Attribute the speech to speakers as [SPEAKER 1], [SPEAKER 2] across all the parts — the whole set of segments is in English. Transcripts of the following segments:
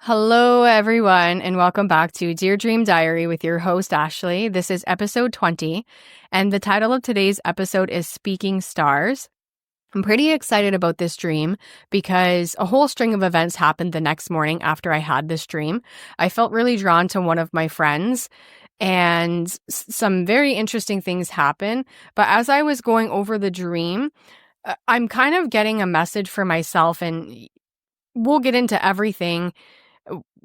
[SPEAKER 1] Hello, everyone, and welcome back to Dear Dream Diary with your host, Ashley. This is episode 20, and the title of today's episode is Speaking Stars. I'm pretty excited about this dream because a whole string of events happened the next morning after I had this dream. I felt really drawn to one of my friends, and some very interesting things happened. But as I was going over the dream, I'm kind of getting a message for myself, and we'll get into everything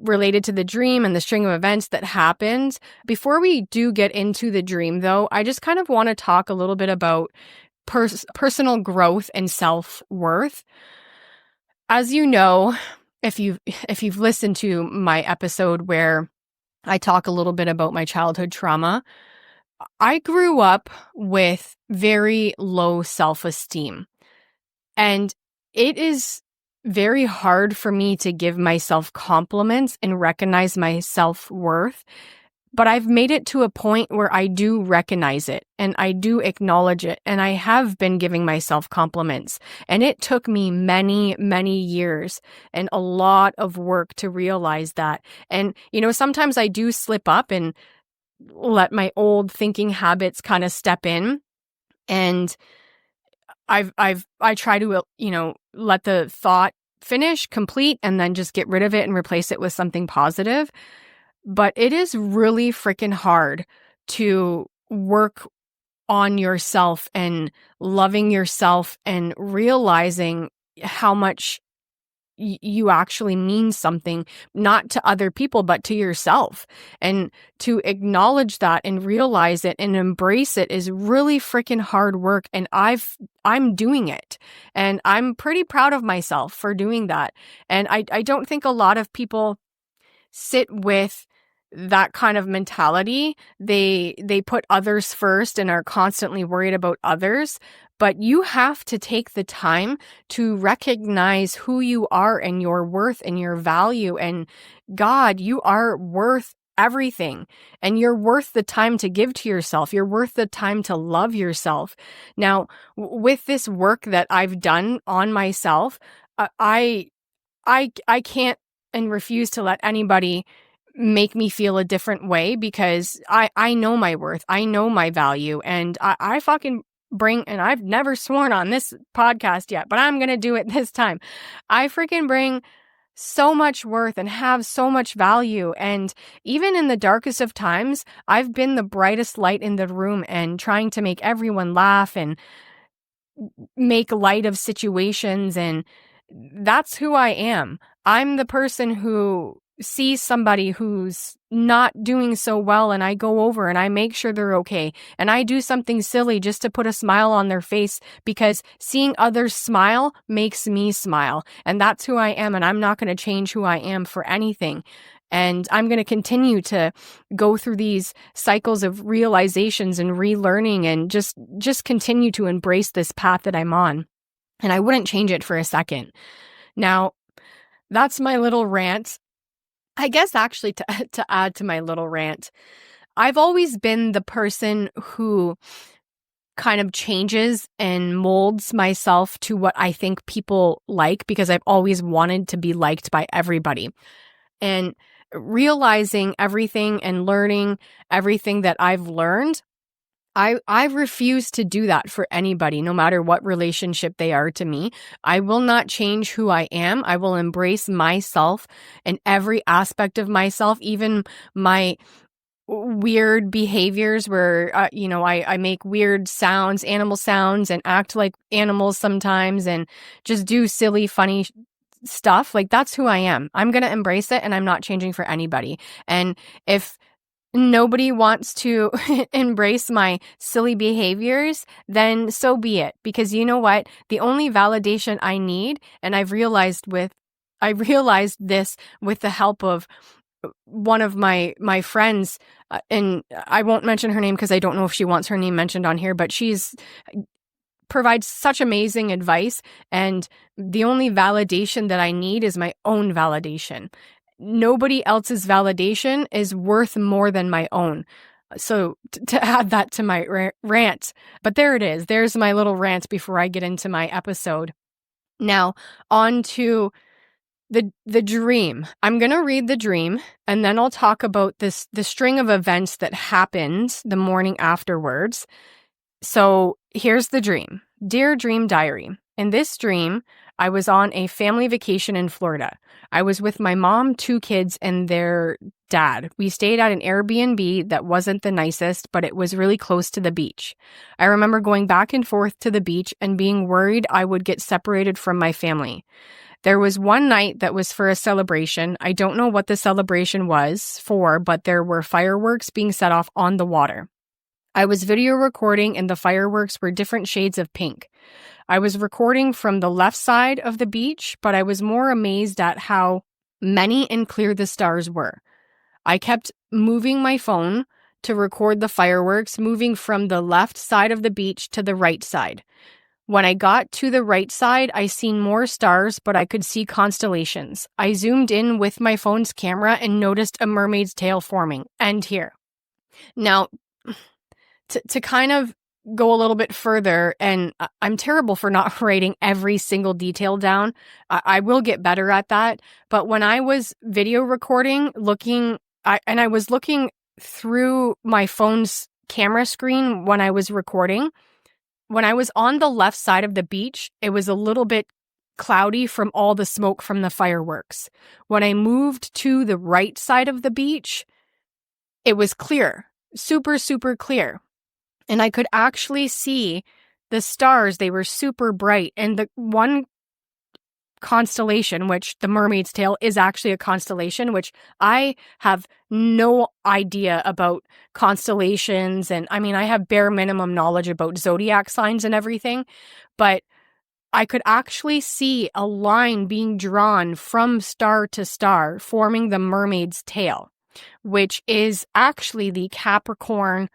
[SPEAKER 1] related to the dream and the string of events that happened. Before we do get into the dream, though, I just kind of want to talk a little bit about personal growth and self-worth. As you know, if you've listened to my episode where I talk a little bit about my childhood trauma, I grew up with very low self-esteem. And it is very hard for me to give myself compliments and recognize my self-worth. But I've made it to a point where I do recognize it and I do acknowledge it. And I have been giving myself compliments. And it took me many, many years and a lot of work to realize that. And, sometimes I do slip up and let my old thinking habits kind of step in. And I try to, let the thought finish, complete, and then just get rid of it and replace it with something positive. But it is really freaking hard to work on yourself and loving yourself and realizing how much you actually mean something, not to other people, but to yourself. And to acknowledge that and realize it and embrace it is really freaking hard work. And I'm doing it. And I'm pretty proud of myself for doing that. And I don't think a lot of people sit with that kind of mentality. They put others first and are constantly worried about others. But you have to take the time to recognize who you are and your worth and your value. And God, you are worth everything. And you're worth the time to give to yourself. You're worth the time to love yourself. Now, with this work that I've done on myself, I can't and refuse to let anybody make me feel a different way, because I know my worth. I know my value. And I fucking bring, and I've never sworn on this podcast yet, but I'm going to do it this time. I freaking bring so much worth and have so much value. And even in the darkest of times, I've been the brightest light in the room and trying to make everyone laugh and make light of situations. And that's who I am. I'm the person who sees somebody who's not doing so well, and I go over and I make sure they're okay. And I do something silly just to put a smile on their face, because seeing others smile makes me smile. And that's who I am. And I'm not going to change who I am for anything. And I'm going to continue to go through these cycles of realizations and relearning and just continue to embrace this path that I'm on. And I wouldn't change it for a second. Now, that's my little rant. I guess actually to add to my little rant, I've always been the person who kind of changes and molds myself to what I think people like, because I've always wanted to be liked by everybody. And realizing everything and learning everything that I've learned, I refuse to do that for anybody, no matter what relationship they are to me. I will not change who I am. I will embrace myself and every aspect of myself, even my weird behaviors where, I make weird sounds, animal sounds, and act like animals sometimes and just do silly, funny stuff. Like, that's who I am. I'm going to embrace it, and I'm not changing for anybody. And if nobody wants to embrace my silly behaviors, then so be it. Because you know what? The only validation I need, and I realized this with the help of one of my friends, and I won't mention her name because I don't know if she wants her name mentioned on here, but she's provides such amazing advice. And the only validation that I need is my own validation. Nobody else's validation is worth more than my own. So to add that to my rant, but there it is. There's my little rant before I get into my episode. Now, on to The dream. I'm going to read the dream, and then I'll talk about the string of events that happened the morning afterwards. So here's the dream. Dear Dream Diary, in this dream, I was on a family vacation in Florida. I was with my mom, 2 kids, and their dad. We stayed at an Airbnb that wasn't the nicest, but it was really close to the beach. I remember going back and forth to the beach and being worried I would get separated from my family. There was one night that was for a celebration. I don't know what the celebration was for, but there were fireworks being set off on the water. I was video recording and the fireworks were different shades of pink. I was recording from the left side of the beach, but I was more amazed at how many and clear the stars were. I kept moving my phone to record the fireworks, moving from the left side of the beach to the right side. When I got to the right side, I seen more stars, but I could see constellations. I zoomed in with my phone's camera and noticed a mermaid's tail forming. End here. Now, to kind of go a little bit further, and I'm terrible for not writing every single detail down. I will get better at that. But when I was video recording, I was looking through my phone's camera screen when I was recording. When I was on the left side of the beach, it was a little bit cloudy from all the smoke from the fireworks. When I moved to the right side of the beach, it was clear, super, super clear. And I could actually see the stars. They were super bright. And the one constellation, which the mermaid's tail is actually a constellation, which I have no idea about constellations. And I mean, I have bare minimum knowledge about zodiac signs and everything, but I could actually see a line being drawn from star to star, forming the mermaid's tail, which is actually the Capricorn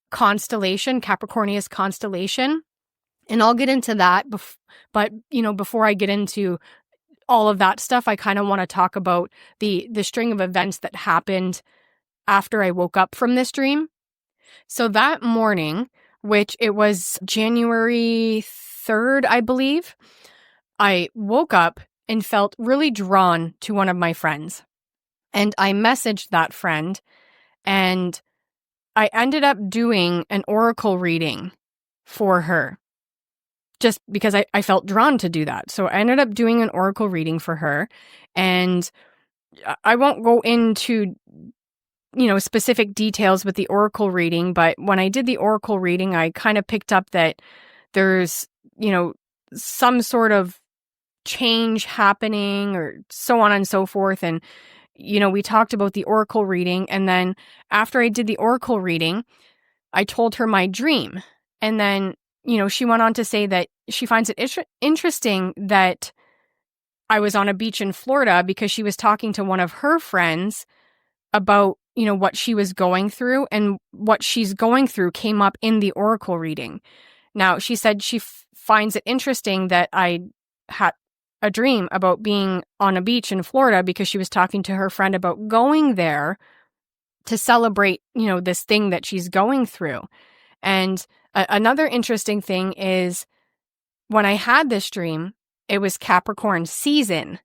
[SPEAKER 1] constellation, Capricornius constellation. And I'll get into that, but before I get into all of that stuff, I kind of want to talk about the string of events that happened after I woke up from this dream. So that morning, which it was January 3rd, I believe, I woke up and felt really drawn to one of my friends. And I messaged that friend, and I ended up doing an oracle reading for her, just because I felt drawn to do that. So I ended up doing an oracle reading for her, and I won't go into, specific details with the oracle reading, but when I did the oracle reading, I kind of picked up that there's, some sort of change happening or so on and so forth. And, we talked about the oracle reading. And then after I did the oracle reading, I told her my dream. And then she went on to say that she finds it interesting that I was on a beach in Florida because she was talking to one of her friends about, what she was going through, and what she's going through came up in the oracle reading. Now, she said she finds it interesting that I had a dream about being on a beach in Florida because she was talking to her friend about going there to celebrate, this thing that she's going through. And another interesting thing is when I had this dream, it was Capricorn season,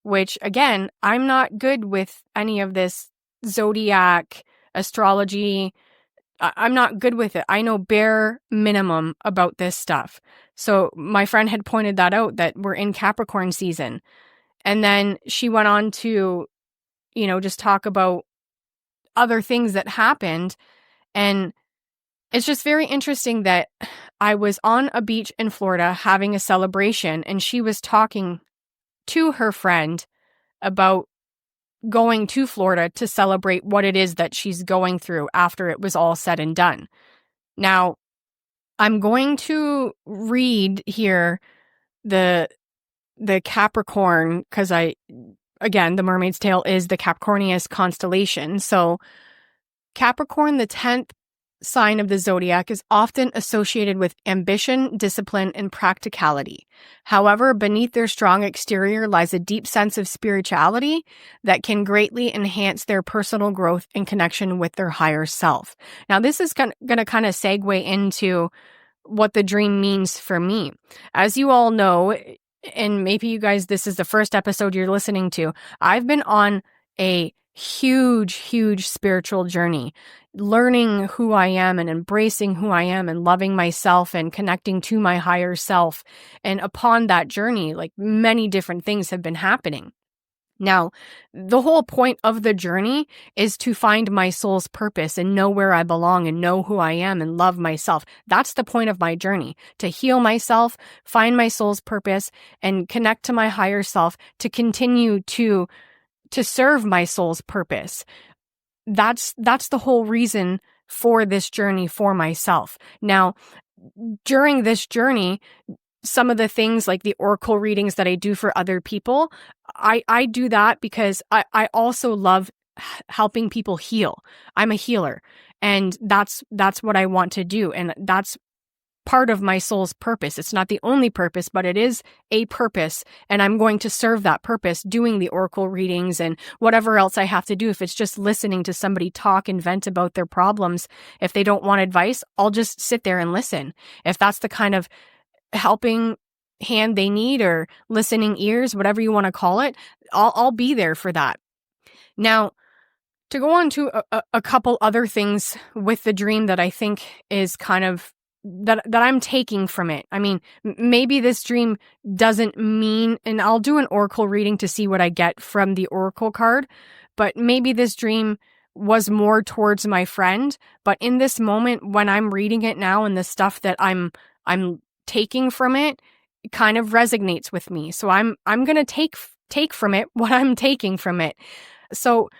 [SPEAKER 1] which again, I'm not good with any of this zodiac astrology. I'm not good with it. I know bare minimum about this stuff. So my friend had pointed that out, that we're in Capricorn season. And then she went on to, just talk about other things that happened. And it's just very interesting that I was on a beach in Florida having a celebration, and she was talking to her friend about going to Florida to celebrate what it is that she's going through after it was all said and done. Now, I'm going to read here the Capricorn, because again, the mermaid's tail is the Capricornius constellation. So Capricorn, the 10th sign of the zodiac, is often associated with ambition, discipline, and practicality. However, beneath their strong exterior lies a deep sense of spirituality that can greatly enhance their personal growth and connection with their higher self. Now, this is going to kind of segue into what the dream means for me. As you all know, and maybe you guys, this is the first episode you're listening to, I've been on a huge spiritual journey, learning who I am and embracing who I am and loving myself and connecting to my higher self. And upon that journey, like, many different things have been happening. Now, the whole point of the journey is to find my soul's purpose and know where I belong and know who I am and love myself. That's the point of my journey, to heal myself, find my soul's purpose, and connect to my higher self to continue to serve my soul's purpose. That's the whole reason for this journey for myself. Now, during this journey, some of the things like the oracle readings that I do for other people, I do that because I also love helping people heal. I'm a healer, and that's what I want to do. And that's part of my soul's purpose. It's not the only purpose, but it is a purpose. And I'm going to serve that purpose doing the oracle readings and whatever else I have to do. If it's just listening to somebody talk and vent about their problems, if they don't want advice, I'll just sit there and listen. If that's the kind of helping hand they need, or listening ears, whatever you want to call it, I'll be there for that. Now, to go on to a couple other things with the dream that I think is kind of that I'm taking from it. I mean, maybe this dream doesn't mean, and I'll do an oracle reading to see what I get from the oracle card, but maybe this dream was more towards my friend. But in this moment, when I'm reading it now, and the stuff that I'm taking from it kind of resonates with me. So I'm going to take from it what I'm taking from it. So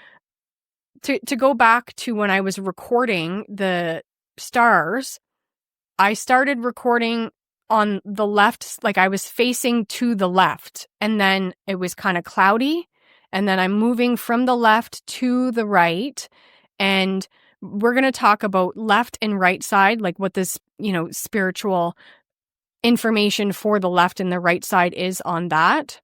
[SPEAKER 1] to go back to when I was recording the stars, I started recording on the left, like I was facing to the left, and then it was kind of cloudy, and then I'm moving from the left to the right, and we're going to talk about left and right side, like what this, spiritual information for the left and the right side is on that.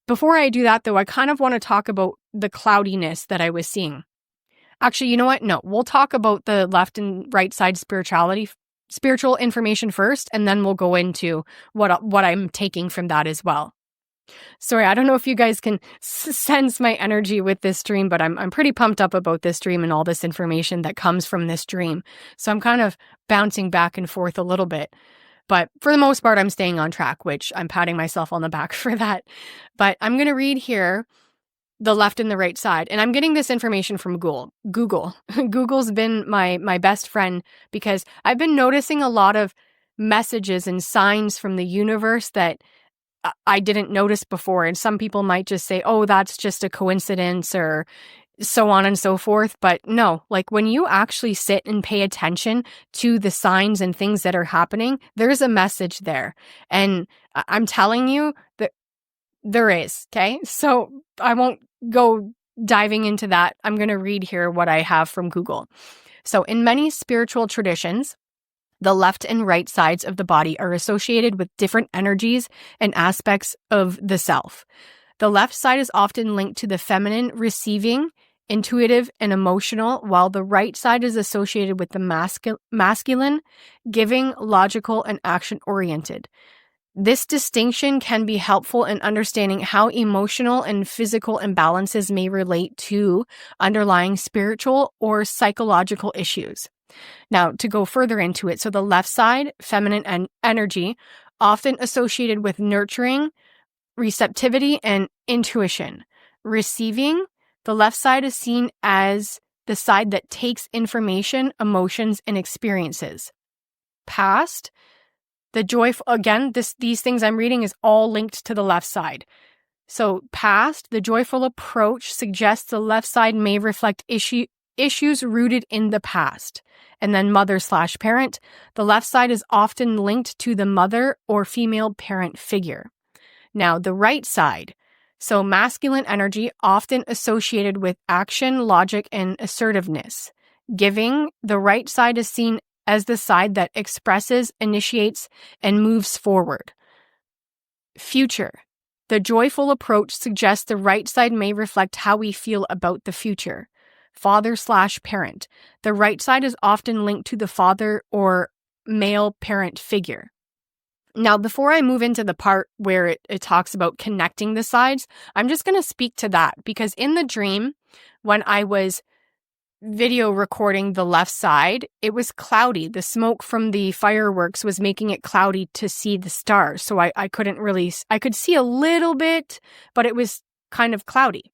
[SPEAKER 1] Before I do that, though, I kind of want to talk about the cloudiness that I was seeing. Actually, you know what? No, we'll talk about the left and right side spiritual information first, and then we'll go into what I'm taking from that as well. Sorry, I don't know if you guys can sense my energy with this dream, but I'm pretty pumped up about this dream and all this information that comes from this dream. So I'm kind of bouncing back and forth a little bit. But for the most part, I'm staying on track, which I'm patting myself on the back for that. But I'm going to read here the left and the right side. And I'm getting this information from Google. Google's been my best friend, because I've been noticing a lot of messages and signs from the universe that I didn't notice before. And some people might just say, oh, that's just a coincidence, or so on and so forth. But no, like when you actually sit and pay attention to the signs and things that are happening, there's a message there. And I'm telling you that there is, okay? So I won't go diving into that. I'm going to read here what I have from Google. So in many spiritual traditions, the left and right sides of the body are associated with different energies and aspects of the self. The left side is often linked to the feminine, receiving, intuitive, and emotional, while the right side is associated with the masculine, giving, logical, and action-oriented. This distinction can be helpful in understanding how emotional and physical imbalances may relate to underlying spiritual or psychological issues. Now, to go further into it, so the left side, feminine energy, often associated with nurturing, receptivity, and intuition. Receiving, the left side is seen as the side that takes information, emotions, and experiences. Past, the joyful, again, these things I'm reading is all linked to the left side. So past, the joyful approach suggests the left side may reflect issues rooted in the past. And then mother/parent, the left side is often linked to the mother or female parent figure. Now, the right side, so masculine energy, often associated with action, logic, and assertiveness. Giving, the right side is seen as the side that expresses, initiates, and moves forward. Future, the joyful approach suggests the right side may reflect how we feel about the future. Father/parent, the right side is often linked to the father or male parent figure. Now, before I move into the part where it talks about connecting the sides, I'm just going to speak to that, because in the dream, when I was video recording the left side, it was cloudy. The smoke from the fireworks was making it cloudy to see the stars. So I couldn't really, I could see a little bit, but it was kind of cloudy.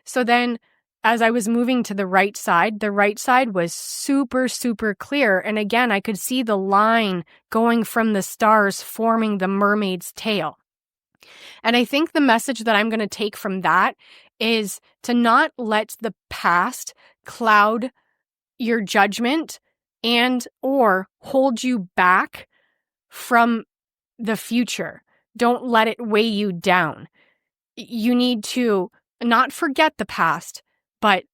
[SPEAKER 1] So then as I was moving to the right side was super, super clear. And again, I could see the line going from the stars forming the mermaid's tail. And I think the message that I'm going to take from that is to not let the past cloud your judgment and or hold you back from the future. Don't let it weigh you down. You need to not forget the past, but,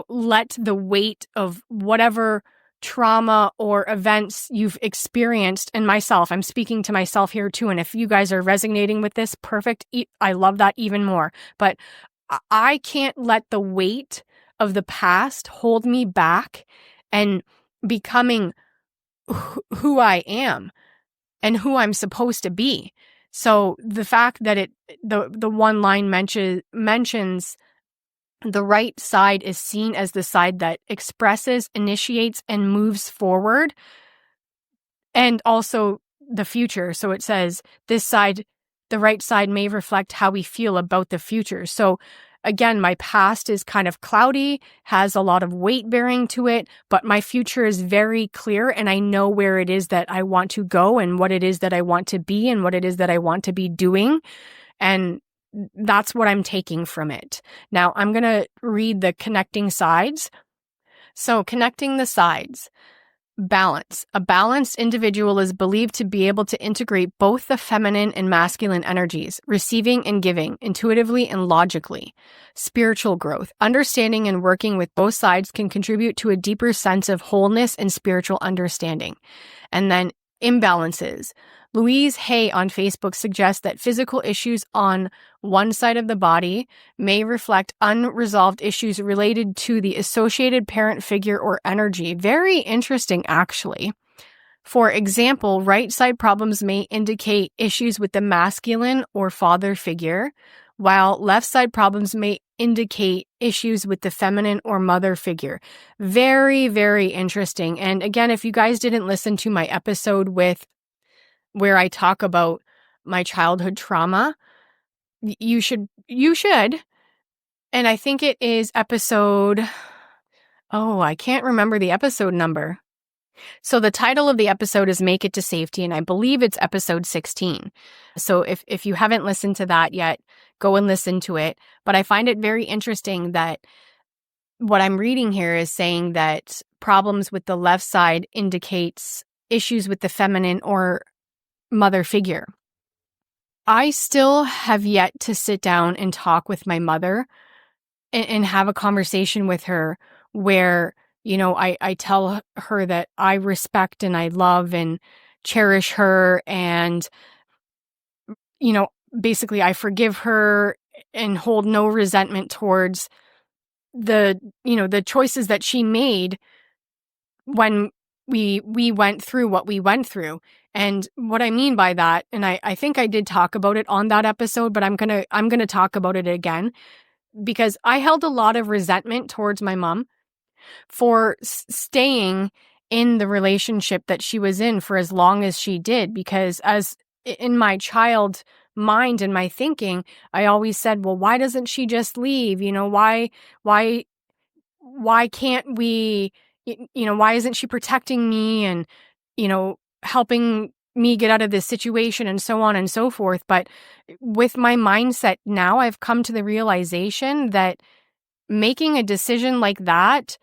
[SPEAKER 1] let the weight of whatever trauma or events you've experienced, and myself, I'm speaking to myself here too. And if you guys are resonating with this, perfect. I love that even more. But I can't let the weight of the past hold me back and becoming who I am and who I'm supposed to be. So the fact that the one line mentions the right side is seen as the side that expresses, initiates, and moves forward, and also the future. So it says this side, the right side, may reflect how we feel about the future. So again, my past is kind of cloudy, has a lot of weight bearing to it, but my future is very clear, and I know where it is that I want to go and what it is that I want to be and what it is that I want to be doing. And that's what I'm taking from it. Now, I'm going to read the connecting sides. So, connecting the sides. Balance. A balanced individual is believed to be able to integrate both the feminine and masculine energies, receiving and giving, intuitively and logically. Spiritual growth. Understanding and working with both sides can contribute to a deeper sense of wholeness and spiritual understanding. And then imbalances. Louise Hay on Facebook suggests that physical issues on one side of the body may reflect unresolved issues related to the associated parent figure or energy. Very interesting, actually. For example, right side problems may indicate issues with the masculine or father figure, while left side problems may indicate issues with the feminine or mother figure. Very, very interesting. And again, if you guys didn't listen to my episode where I talk about my childhood trauma, you should. And I think it is episode, I can't remember the episode number. So the title of the episode is Make It to Safety, and I believe it's episode 16. So if you haven't listened to that yet, go and listen to it. But I find it very interesting that what I'm reading here is saying that problems with the left side indicates issues with the feminine or mother figure. I still have yet to sit down and talk with my mother and have a conversation with her where, I tell her that I respect and I love and cherish her, and, basically I forgive her and hold no resentment towards the choices that she made when we went through what we went through. And what I mean by that, and I think I did talk about it on that episode, but I'm gonna talk about it again, because I held a lot of resentment towards my mom for staying in the relationship that she was in for as long as she did, because as in my child mind and my thinking, I always said, well, why doesn't she just leave? Why can't we, why isn't she protecting me and, helping me get out of this situation, and so on and so forth. But with my mindset now, I've come to the realization that making a decision like that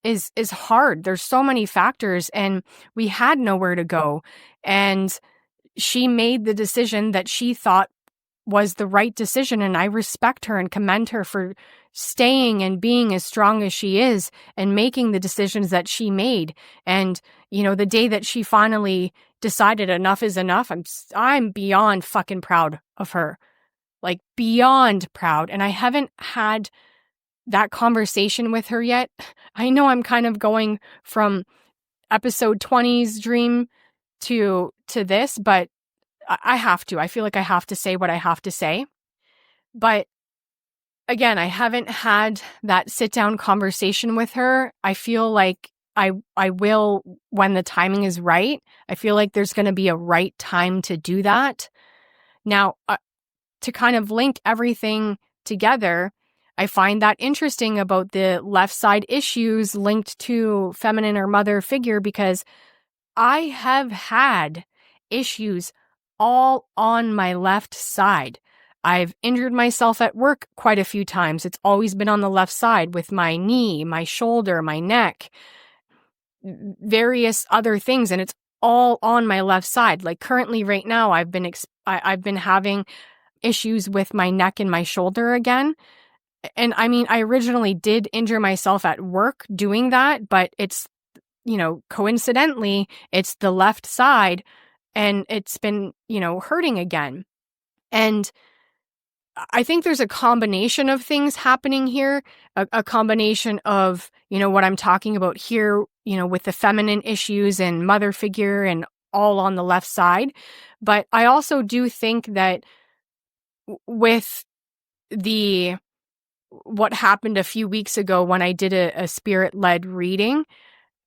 [SPEAKER 1] is hard. There's so many factors, and we had nowhere to go. And she made the decision that she thought was the right decision, and I respect her and commend her for staying and being as strong as she is and making the decisions that she made. And the day that she finally decided enough is enough, I'm beyond fucking proud of her, like beyond proud. And I haven't had that conversation with her yet. I know I'm kind of going from episode 20's dream to this, but I have to. I feel like I have to say what I have to say. But again, I haven't had that sit down conversation with her. I feel like I will when the timing is right. I feel like there's going to be a right time to do that. Now, to kind of link everything together, I find that interesting about the left side issues linked to feminine or mother figure, because I have had issues all on my left side. I've injured myself at work quite a few times. It's always been on the left side with my knee, my shoulder, my neck, various other things, and it's all on my left side. Like currently right now, I've been having issues with my neck and my shoulder again. And I mean, I originally did injure myself at work doing that, but it's, coincidentally, it's the left side and it's been, hurting again. And I think there's a combination of things happening here, a combination of, what I'm talking about here, with the feminine issues and mother figure and all on the left side. But I also do think that with what happened a few weeks ago when I did a spirit-led reading,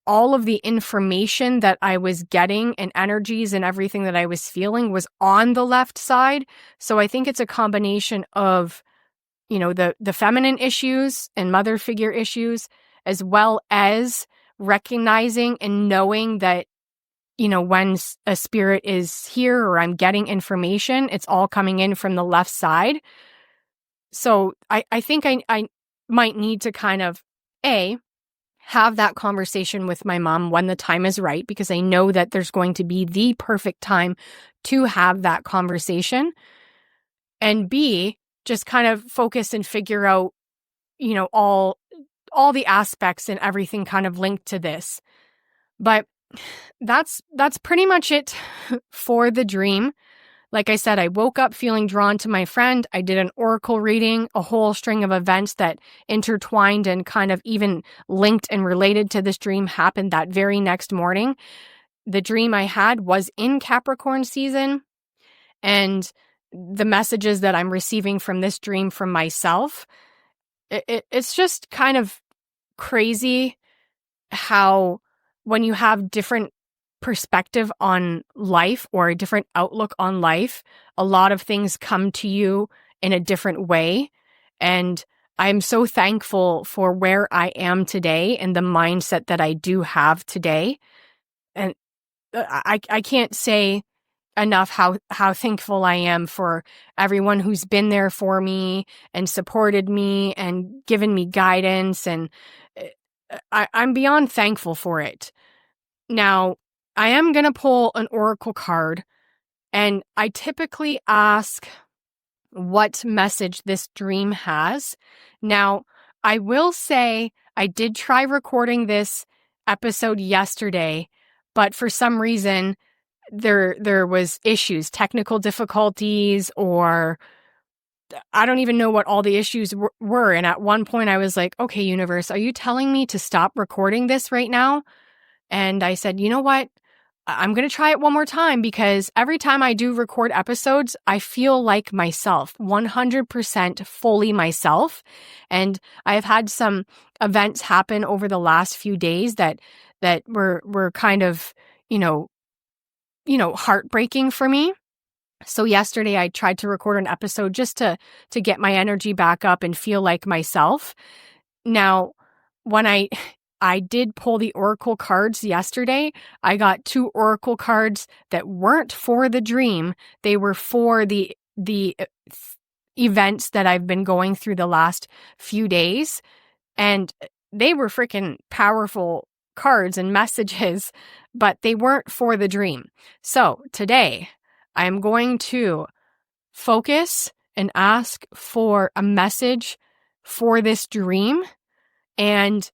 [SPEAKER 1] all of the information that I was getting and energies and everything that I was feeling was on the left side. So I think it's a combination of, the feminine issues and mother figure issues, as well as recognizing and knowing that, when a spirit is here or I'm getting information, it's all coming in from the left side. So I think I might need to kind of, have that conversation with my mom when the time is right, because I know that there's going to be the perfect time to have that conversation. And B, just kind of focus and figure out, all the aspects and everything kind of linked to this. But that's pretty much it for the dream. Like I said, I woke up feeling drawn to my friend. I did an oracle reading, a whole string of events that intertwined and kind of even linked and related to this dream happened that very next morning. The dream I had was in Capricorn season, and the messages that I'm receiving from this dream from myself, it's just kind of crazy how when you have different perspective on life or a different outlook on life, a lot of things come to you in a different way. And I'm so thankful for where I am today and the mindset that I do have today. And I can't say enough how thankful I am for everyone who's been there for me and supported me and given me guidance. And I'm beyond thankful for it. Now, I am going to pull an oracle card, and I typically ask what message this dream has. Now, I will say I did try recording this episode yesterday, but for some reason there was issues, technical difficulties, or I don't even know what all the issues were. And at one point I was like, okay, universe, are you telling me to stop recording this right now? And I said, you know what? I'm going to try it one more time, because every time I do record episodes, I feel like myself, 100% fully myself. And I have had some events happen over the last few days that were kind of, heartbreaking for me. So yesterday I tried to record an episode just to get my energy back up and feel like myself. Now, when I did pull the oracle cards yesterday, I got 2 oracle cards that weren't for the dream. They were for the events that I've been going through the last few days. And they were freaking powerful cards and messages, but they weren't for the dream. So today I'm going to focus and ask for a message for this dream. And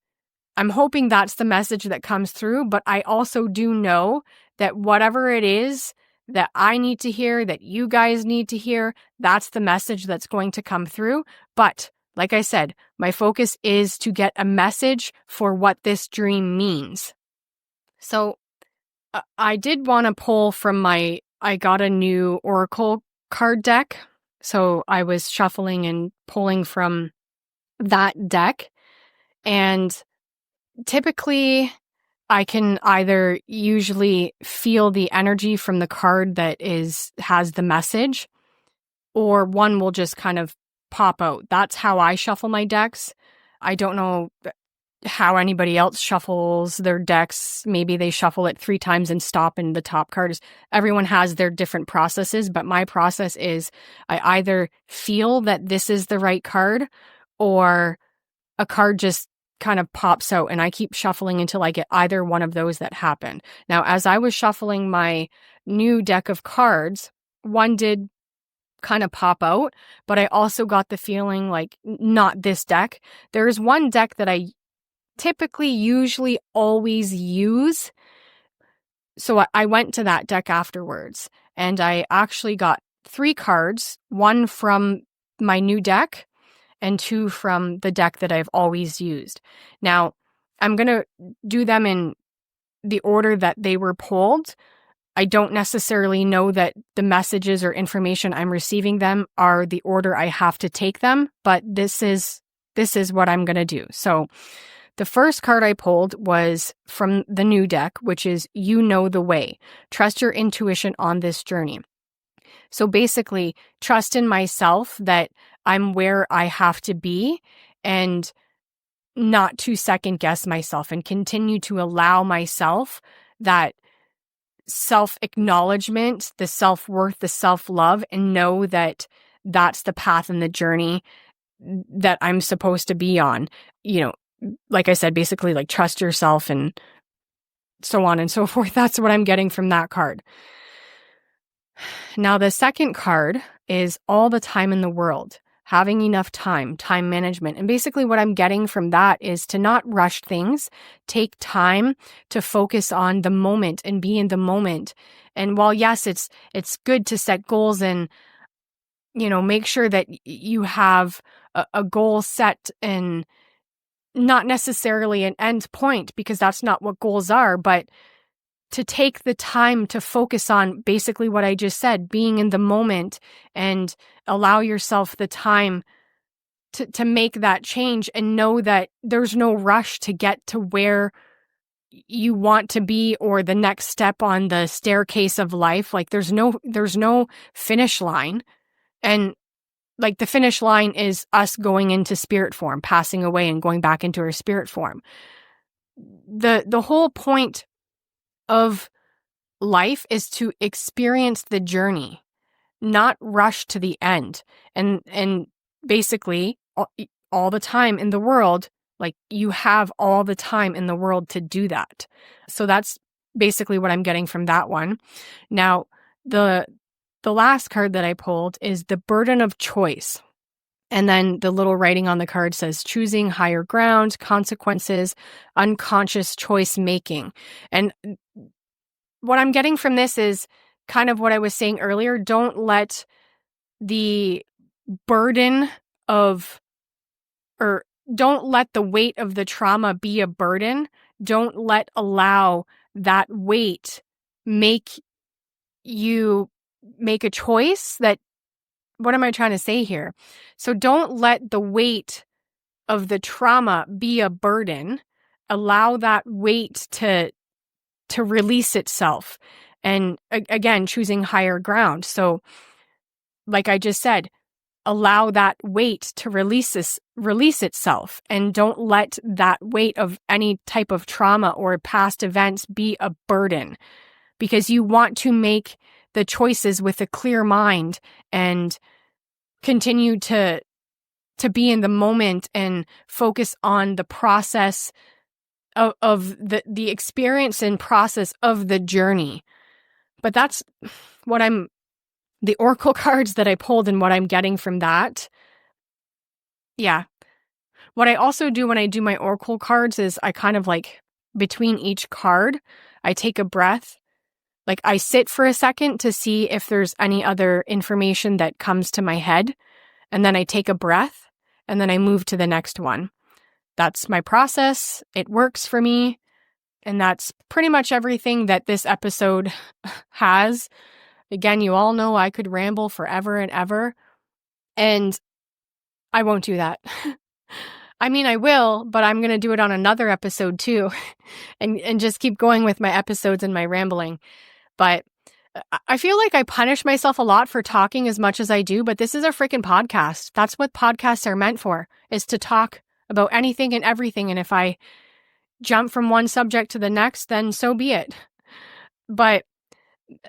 [SPEAKER 1] I'm hoping that's the message that comes through, but I also do know that whatever it is that I need to hear, that you guys need to hear, that's the message that's going to come through. But like I said, my focus is to get a message for what this dream means. So I did want to pull from I got a new Oracle card deck. So I was shuffling and pulling from that deck. And typically, I can either usually feel the energy from the card that has the message, or one will just kind of pop out. That's how I shuffle my decks. I don't know how anybody else shuffles their decks. Maybe they shuffle it 3 times and stop in the top card. Everyone has their different processes, but my process is I either feel that this is the right card, or a card just kind of pops out, and I keep shuffling until I get either one of those that happen. Now, as I was shuffling my new deck of cards, one did kind of pop out, but I also got the feeling like not this deck. There's one deck that I typically usually always use. So I went to that deck afterwards, and I actually got 3 cards, one from my new deck and 2 from the deck that I've always used. Now, I'm going to do them in the order that they were pulled. I don't necessarily know that the messages or information I'm receiving them are the order I have to take them, but this is what I'm going to do. So the first card I pulled was from the new deck, which is You Know the Way. Trust your intuition on this journey. So basically, trust in myself that I'm where I have to be, and not to second guess myself, and continue to allow myself that self-acknowledgement, the self-worth, the self-love, and know that that's the path and the journey that I'm supposed to be on. You know, like I said, basically like trust yourself and so on and so forth. That's what I'm getting from that card. Now, the second card is All the Time in the World, having enough time management. And basically what I'm getting from that is to not rush things, take time to focus on the moment and be in the moment. And while yes, it's good to set goals and, make sure that you have a goal set and not necessarily an end point, because that's not what goals are, but to take the time to focus on basically what I just said, being in the moment, and allow yourself the time to make that change, and know that there's no rush to get to where you want to be or the next step on the staircase of life. Like there's no finish line. And like the finish line is us going into spirit form, passing away and going back into our spirit form. The whole point of life is to experience the journey, not rush to the end. And basically all the time in the world, like you have all the time in the world to do that. So that's basically what I'm getting from that one. Now, the last card that I pulled is The Burden of Choice. And then the little writing on the card says, choosing higher ground, consequences, unconscious choice making. And what I'm getting from this is kind of what I was saying earlier. Don't let the burden don't let the weight of the trauma be a burden. Don't allow that weight make you make a choice that, what am I trying to say here? So don't let the weight of the trauma be a burden. Allow that weight to release itself. And again, choosing higher ground. So like I just said, allow that weight to release itself, and don't let that weight of any type of trauma or past events be a burden, because you want to make the choices with a clear mind and continue to be in the moment and focus on the process of the experience and process of the journey. But that's what the Oracle cards that I pulled and what I'm getting from that. Yeah. What I also do when I do my Oracle cards is I kind of like, between each card, I take a breath. Like I sit for a second to see if there's any other information that comes to my head. And then I take a breath, and then I move to the next one. That's my process. It works for me. And that's pretty much everything that this episode has. Again, you all know I could ramble forever and ever, and I won't do that. I mean, I will, but I'm going to do it on another episode too, and just keep going with my episodes and my rambling. But I feel like I punish myself a lot for talking as much as I do, but this is a freaking podcast. That's what podcasts are meant for, is to talk about anything and everything. And if I jump from one subject to the next, then so be it. But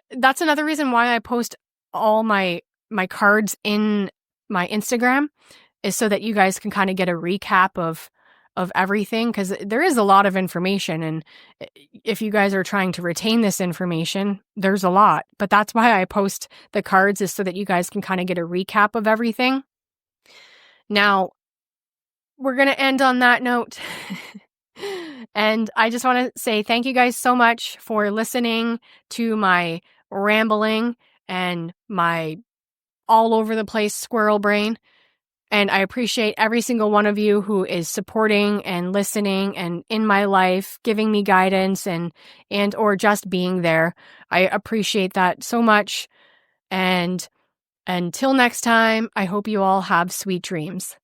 [SPEAKER 1] that's another reason why I post all my cards in my Instagram, is so that you guys can kind of get a recap of everything, because there is a lot of information, and if you guys are trying to retain this information, there's a lot. But that's why I post the cards, is so that you guys can kind of get a recap of everything. Now, we're going to end on that note. And I just want to say thank you guys so much for listening to my rambling and my all over the place squirrel brain. And I appreciate every single one of you who is supporting and listening and in my life, giving me guidance and or just being there. I appreciate that so much. And until next time, I hope you all have sweet dreams.